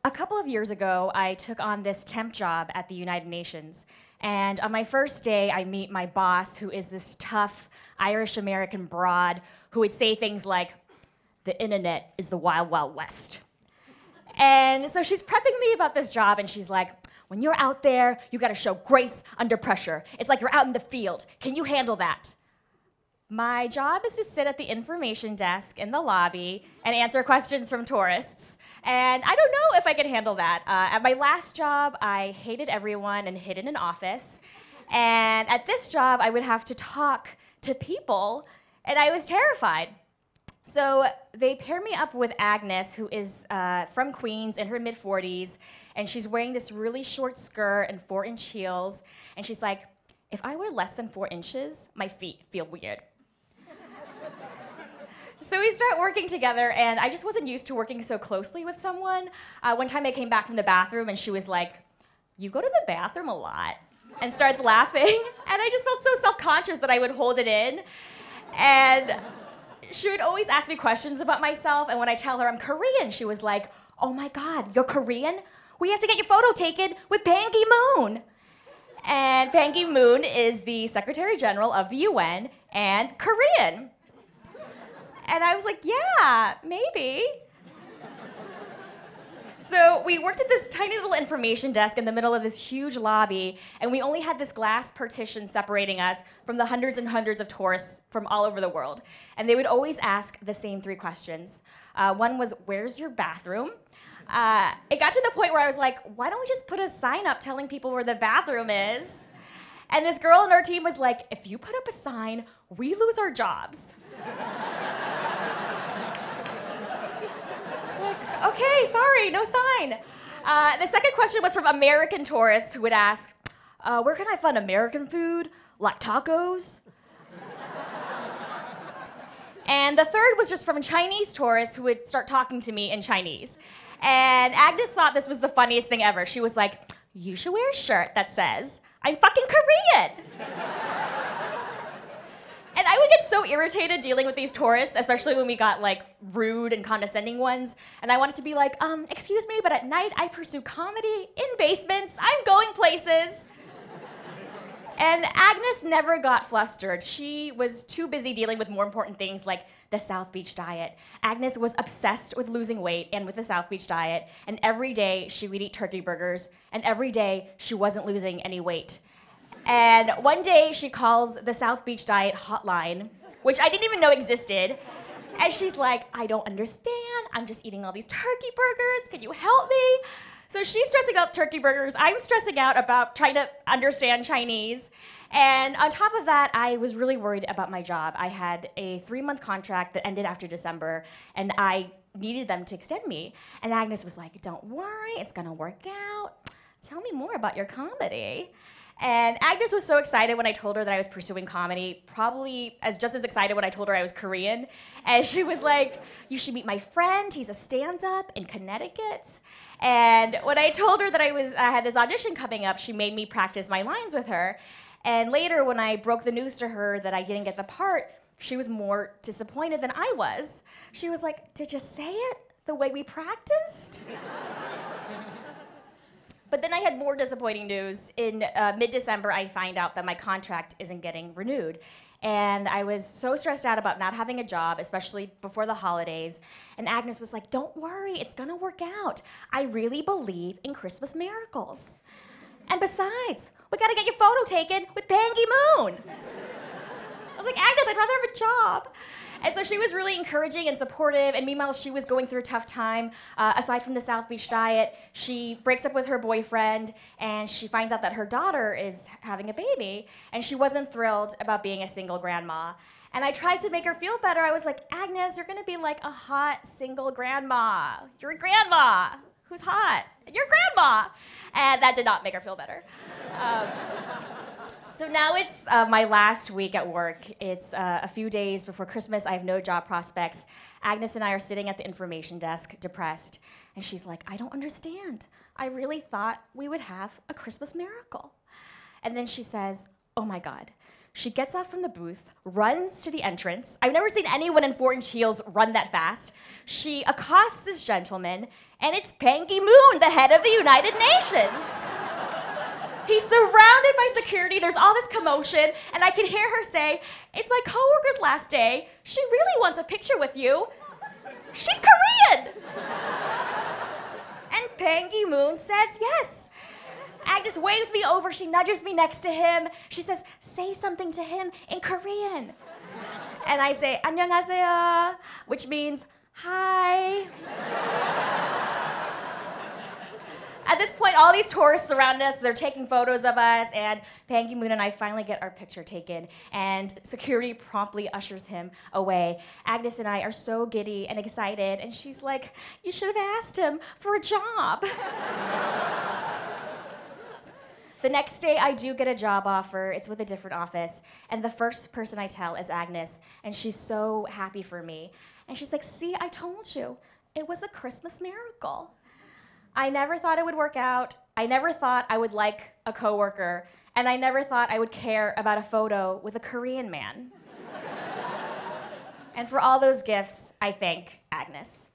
a couple of years ago, I took on this temp job at the United Nations. And on my first day, I meet my boss, who is this tough Irish-American broad who would say things like, "The internet is the wild, wild west." And so she's prepping me about this job, and she's like, "When you're out there, you gotta show grace under pressure. It's like you're out in the field. Can you handle that?" My job is to sit at the information desk in the lobby and answer questions from tourists. And I don't know if I could handle that. At my last job, I hated everyone and hid in an office. And at this job, I would have to talk to people, and I was terrified. So they paired me up with Agnes, who is from Queens, in her mid-40s, and she's wearing this really short skirt and 4-inch heels. And she's like, "If I wear less than 4 inches, my feet feel weird." So we start working together, and I just wasn't used to working so closely with someone. One time I came back from the bathroom, and she was like, "You go to the bathroom a lot," and starts laughing. And I just felt so self-conscious that I would hold it in. And she would always ask me questions about myself, and when I tell her I'm Korean, she was like, "Oh my God, you're Korean? We have to get your photo taken with Ban Ki-moon." And Ban Ki-moon is the Secretary General of the UN and Korean. And I was like, "Yeah, maybe." So we worked at this tiny little information desk in the middle of this huge lobby, and we only had this glass partition separating us from the hundreds and hundreds of tourists from all over the world. And they would always ask the same 3 questions. One was, "Where's your bathroom?" It got to the point where I was like, "Why don't we just put a sign up telling people where the bathroom is?" And this girl on our team was like, "If you put up a sign, we lose our jobs." Okay, sorry, no sign. The second question was from American tourists who would ask, "Where can I find American food, like tacos?" And the third was just from Chinese tourists who would start talking to me in Chinese. And Agnes thought this was the funniest thing ever. She was like, "You should wear a shirt that says, 'I'm fucking Korean.'" And I would get so irritated dealing with these tourists, especially when we got like rude and condescending ones. And I wanted to be like, "Excuse me, but at night I pursue comedy in basements. I'm going places." And Agnes never got flustered. She was too busy dealing with more important things like the South Beach diet. Agnes was obsessed with losing weight and with the South Beach diet. And every day she would eat turkey burgers. And every day she wasn't losing any weight. And one day she calls the South Beach Diet hotline, which I didn't even know existed. And she's like, "I don't understand. I'm just eating all these turkey burgers. Can you help me?" So she's stressing out turkey burgers. I'm stressing out about trying to understand Chinese. And on top of that, I was really worried about my job. I had a 3-month contract that ended after December, and I needed them to extend me. And Agnes was like, "Don't worry, it's gonna work out. Tell me more about your comedy." And Agnes was so excited when I told her that I was pursuing comedy, probably just as excited when I told her I was Korean. And she was like, "You should meet my friend. He's a stand-up in Connecticut." And when I told her that I had this audition coming up, she made me practice my lines with her. And later, when I broke the news to her that I didn't get the part, she was more disappointed than I was. She was like, "Did you say it the way we practiced?" But then I had more disappointing news. In mid-December, I find out that my contract isn't getting renewed. And I was so stressed out about not having a job, especially before the holidays. And Agnes was like, "Don't worry, it's gonna work out. I really believe in Christmas miracles. And besides, we gotta get your photo taken with Ban Ki-moon." I was like, "Agnes, I'd rather have a job." And so she was really encouraging and supportive, and meanwhile, she was going through a tough time. Aside from the South Beach diet, she breaks up with her boyfriend, and she finds out that her daughter is having a baby, and she wasn't thrilled about being a single grandma. And I tried to make her feel better. I was like, "Agnes, you're gonna be like a hot single grandma. You're a grandma. Who's hot? You're grandma." And that did not make her feel better. So now it's my last week at work. It's a few days before Christmas. I have no job prospects. Agnes and I are sitting at the information desk, depressed. And she's like, "I don't understand. I really thought we would have a Christmas miracle." And then she says, "Oh my God, She gets off from the booth, runs to the entrance. I've never seen anyone in 4-inch heels run that fast. She accosts this gentleman, and it's Ban Ki-moon, the head of the United Nations. He's surrounded by security, there's all this commotion, and I can hear her say, "It's my coworker's last day. She really wants a picture with you. She's Korean!" And Ban Ki-moon says yes. Agnes waves me over, she nudges me next to him. She says, "Say something to him in Korean." And I say, "안녕하세요," which means, "Hi." At this point, all these tourists surround us, they're taking photos of us, and Ban Ki-moon and I finally get our picture taken, and security promptly ushers him away. Agnes and I are so giddy and excited, and she's like, "You should have asked him for a job." The next day, I do get a job offer. It's with a different office, and the first person I tell is Agnes, and she's so happy for me. And she's like, "See, I told you. It was a Christmas miracle." I never thought it would work out. I never thought I would like a coworker, and I never thought I would care about a photo with a Korean man. And for all those gifts, I thank Agnes.